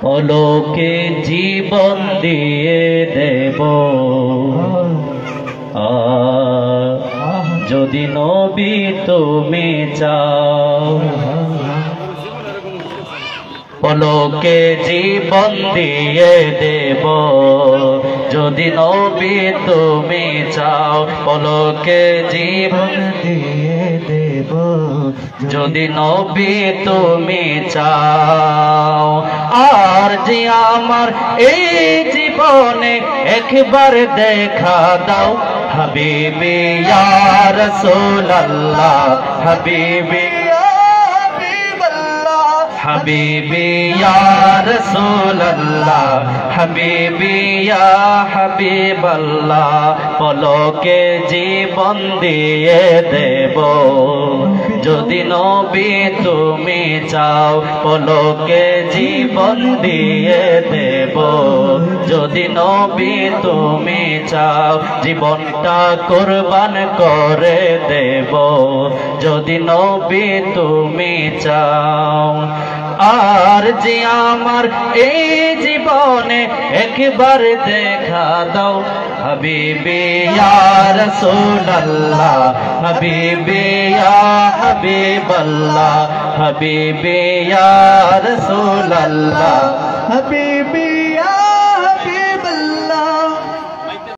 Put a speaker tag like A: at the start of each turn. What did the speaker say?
A: পলকে জীবন দিয়ে দেব যদি নবী তুমি চাও। পলকে জীবন দিয়ে দেব যদি নবী তুমি চাও। পলকে জীবন দিয়ে দেব যদি নবী তুমি চাও। আর যে আমার এই জীবনে একবার দেখা দাও হাবিবি ইয়া রাসূলুল্লাহ, হাবিবি হাবিবি ইয়া রাসূলুল্লাহ, হাবিবি ইয়া হাবিবাল্লাহ। পলকে জীবন দিয়ে দেব যদি নবী তুমি চাও। পলকে জীবন দিয়ে দেব যদি নবী তুমি চাও। জীবনটা কুরবান করে দেব যদি নবী তুমি চাও। আর যে আমার এই জীবনে একবার দেখা দাও হাবিবি ইয়া রাসূলুল্লাহ, হাবিবি ইয়া হাবিবাল্লাহ, হাবিবি ইয়া রাসূলুল্লাহ, হাবিবি